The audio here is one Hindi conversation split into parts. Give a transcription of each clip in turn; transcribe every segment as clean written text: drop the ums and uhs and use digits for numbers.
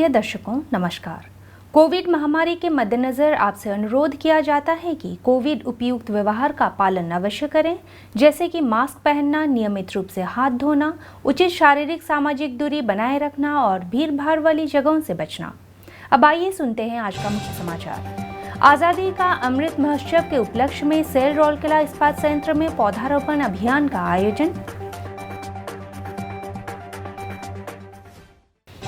प्रिय दर्शकों नमस्कार। कोविड महामारी के मद्देनजर आपसे अनुरोध किया जाता है कि कोविड उपयुक्त व्यवहार का पालन अवश्य करें, जैसे कि मास्क पहनना, नियमित रूप से हाथ धोना, उचित शारीरिक सामाजिक दूरी बनाए रखना और भीड़ भाड़ वाली जगहों से बचना। अब आइए सुनते हैं आज का मुख्य समाचार। आज़ादी का अमृत महोत्सव के उपलक्ष्य में सेल रौलकेला इस्पात संयंत्र में पौधारोपण अभियान का आयोजन।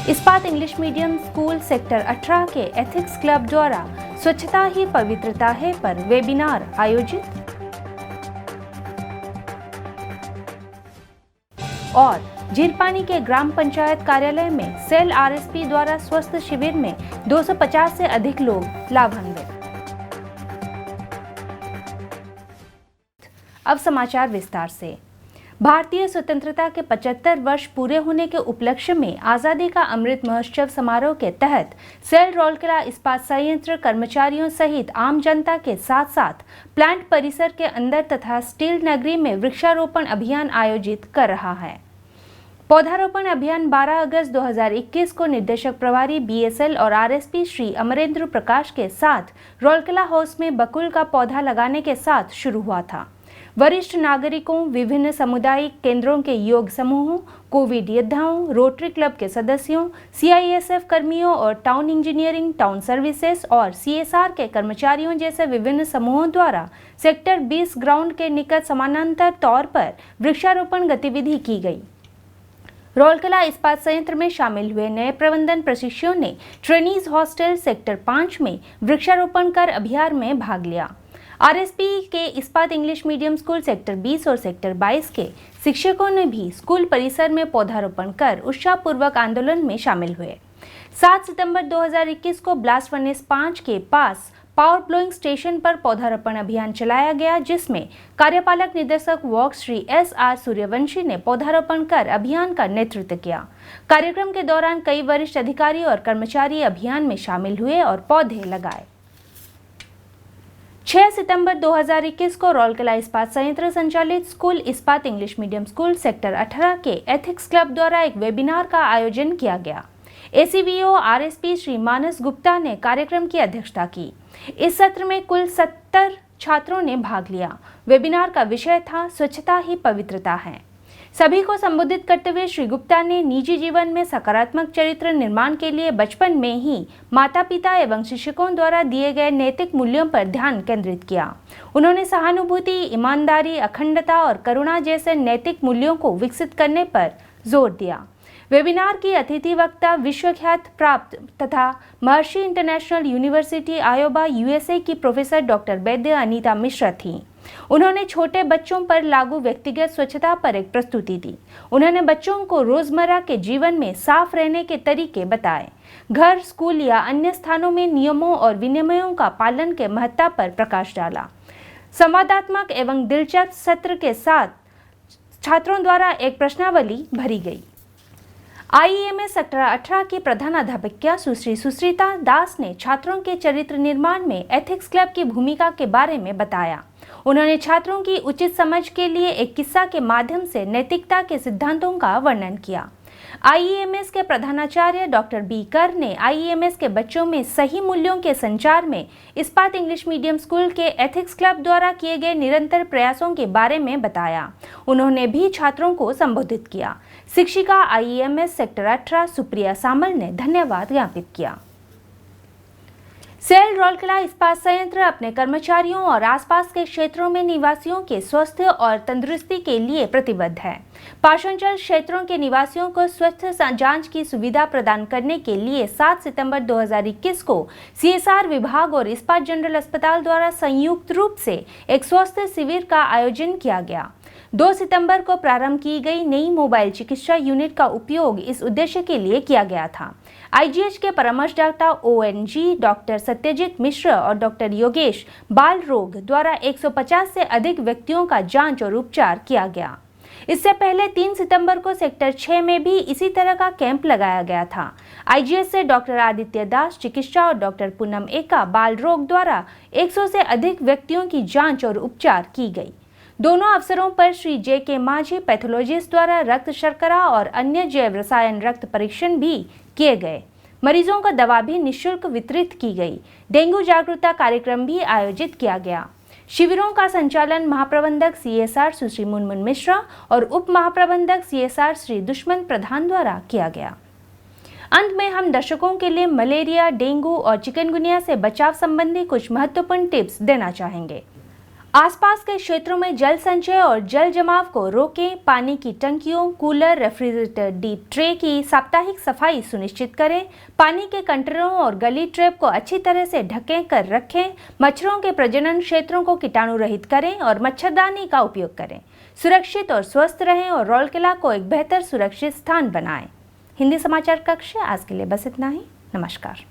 इस्पात इंग्लिश मीडियम स्कूल सेक्टर 18 के एथिक्स क्लब द्वारा स्वच्छता ही पवित्रता है पर वेबिनार आयोजित। और झीलपानी के ग्राम पंचायत कार्यालय में सेल आरएसपी द्वारा स्वस्थ शिविर में 250 से अधिक लोग लाभान्वित। अब समाचार विस्तार से। भारतीय स्वतंत्रता के 75 वर्ष पूरे होने के उपलक्ष्य में आज़ादी का अमृत महोत्सव समारोह के तहत सेल रौलकेला इस्पात संयंत्र कर्मचारियों सहित आम जनता के साथ साथ प्लांट परिसर के अंदर तथा स्टील नगरी में वृक्षारोपण अभियान आयोजित कर रहा है। पौधारोपण अभियान 12 अगस्त 2021 को निदेशक प्रभारी बीएसएल और आरएसपी श्री अमरेंद्र प्रकाश के साथ रौलकेला हाउस में बकुल का पौधा लगाने के साथ शुरू हुआ था। वरिष्ठ नागरिकों, विभिन्न सामुदायिक केंद्रों के योग समूहों, कोविड योद्धाओं, रोटरी क्लब के सदस्यों, सीआईएसएफ कर्मियों और टाउन इंजीनियरिंग, टाउन सर्विसेज और सीएसआर के कर्मचारियों जैसे विभिन्न समूहों द्वारा सेक्टर 20 ग्राउंड के निकट समानांतर तौर पर वृक्षारोपण गतिविधि की गई। रौलकेला इस्पात संयंत्र में शामिल हुए नए प्रबंधन प्रशिक्षुओं ने ट्रेनीज हॉस्टल सेक्टर 5 में वृक्षारोपण कर अभियान में भाग लिया। आरएसपी के इस्पात इंग्लिश मीडियम स्कूल सेक्टर 20 और सेक्टर 22 के शिक्षकों ने भी स्कूल परिसर में पौधारोपण कर उत्साहपूर्वक आंदोलन में शामिल हुए। 7 सितंबर 2021 को ब्लास्ट फर्नेस 5 के पास पावर ब्लोइंग स्टेशन पर पौधारोपण अभियान चलाया गया, जिसमें कार्यपालक निदेशक वर्क्स श्री एसआर सूर्यवंशी ने पौधारोपण कर अभियान का नेतृत्व किया। कार्यक्रम के दौरान कई वरिष्ठ अधिकारी और कर्मचारी अभियान में शामिल हुए और पौधे लगाए। 6 सितंबर 2021 को रौलकेला इस्पात संयंत्र संचालित स्कूल इस्पात इंग्लिश मीडियम स्कूल सेक्टर 18 के एथिक्स क्लब द्वारा एक वेबिनार का आयोजन किया गया। एसीवीओ आरएसपी श्री मानस गुप्ता ने कार्यक्रम की अध्यक्षता की। इस सत्र में कुल 70 छात्रों ने भाग लिया। वेबिनार का विषय था स्वच्छता ही पवित्रता है। सभी को संबोधित करते हुए श्री गुप्ता ने निजी जीवन में सकारात्मक चरित्र निर्माण के लिए बचपन में ही माता पिता एवं शिक्षकों द्वारा दिए गए नैतिक मूल्यों पर ध्यान केंद्रित किया। उन्होंने सहानुभूति, ईमानदारी, अखंडता और करुणा जैसे नैतिक मूल्यों को विकसित करने पर जोर दिया। वेबिनार की अतिथि वक्ता विश्वख्यात प्राप्त तथा महर्षि इंटरनेशनल यूनिवर्सिटी आयोवा यूएसए की प्रोफेसर डॉक्टर वैद्य अनीता मिश्रा थी। उन्होंने छोटे बच्चों पर लागू व्यक्तिगत स्वच्छता पर एक प्रस्तुति दी। उन्होंने बच्चों को रोजमर्रा के जीवन में साफ रहने के तरीके बताए। घर, स्कूल या अन्य स्थानों में नियमों और विनियमों का पालन के महत्व पर प्रकाश डाला। संवादात्मक एवं दिलचस्प सत्र के साथ छात्रों द्वारा एक प्रश्नावली भरी गई। आईईएमएस सेक्टर 18 की प्रधानाध्यापिका सुश्री सुश्रिता दास ने छात्रों के चरित्र निर्माण में एथिक्स क्लब की भूमिका के बारे में बताया। उन्होंने छात्रों की उचित समझ के लिए एक किस्सा के माध्यम से नैतिकता के सिद्धांतों का वर्णन किया। आईईएमएस के प्रधानाचार्य डॉक्टर बी कर ने आईईएमएस के बच्चों में सही मूल्यों के संचार में इस्पात इंग्लिश मीडियम स्कूल के एथिक्स क्लब द्वारा किए गए निरंतर प्रयासों के बारे में बताया। उन्होंने भी छात्रों को संबोधित किया। शिक्षिका आईईएमएस सेक्टर 18 सुप्रिया सामल ने धन्यवाद ज्ञापित किया। सेल रौलकेला इस्पात संयंत्र अपने कर्मचारियों और आसपास के क्षेत्रों में निवासियों के स्वास्थ्य और तंदुरुस्ती के लिए प्रतिबद्ध है। पाषाणचल क्षेत्रों के निवासियों को स्वास्थ्य जांच की सुविधा प्रदान करने के लिए 7 सितंबर 2021 को सीएसआर विभाग और इस्पात जनरल अस्पताल द्वारा संयुक्त रूप से एक स्वास्थ्य शिविर का आयोजन किया गया। 2 सितंबर को प्रारंभ की गई नई मोबाइल चिकित्सा यूनिट का उपयोग इस उद्देश्य के लिए किया गया था। आईजीएच के परामर्शदाता ओएनजी डॉक्टर सत्यजीत मिश्र और डॉक्टर योगेश बाल रोग द्वारा 150 से अधिक व्यक्तियों का जांच और उपचार किया गया। इससे पहले 3 सितंबर को सेक्टर 6 में भी इसी तरह का कैंप लगाया गया था। आईजीएच से डॉक्टर आदित्य दास चिकित्सा और डॉक्टर पूनम एका बाल रोग द्वारा 100 से अधिक व्यक्तियों की जांच और उपचार की गई। दोनों अवसरों पर श्री जे.के. माझी पैथोलॉजिस्ट द्वारा रक्त शर्करा और अन्य जैव रसायन रक्त परीक्षण भी किए गए। मरीजों को दवा भी निःशुल्क वितरित की गई। डेंगू जागरूकता कार्यक्रम भी आयोजित किया गया। शिविरों का संचालन महाप्रबंधक CSR सुश्री मुनमुन मिश्रा और उप महाप्रबंधक CSR श्री दुष्मंत प्रधान द्वारा किया गया। अंत में हम दर्शकों के लिए मलेरिया, डेंगू और चिकनगुनिया से बचाव संबंधी कुछ महत्वपूर्ण टिप्स देना चाहेंगे। आसपास के क्षेत्रों में जल संचय और जल जमाव को रोकें। पानी की टंकियों, कूलर, रेफ्रिजरेटर डीप ट्रे की साप्ताहिक सफाई सुनिश्चित करें। पानी के कंटेनरों और गली ट्रैप को अच्छी तरह से ढके कर रखें। मच्छरों के प्रजनन क्षेत्रों को कीटाणु रहित करें और मच्छरदानी का उपयोग करें। सुरक्षित और स्वस्थ रहें और रौलकेला को एक बेहतर सुरक्षित स्थान बनाएं। हिंदी समाचार कक्ष आज के लिए बस इतना ही। नमस्कार।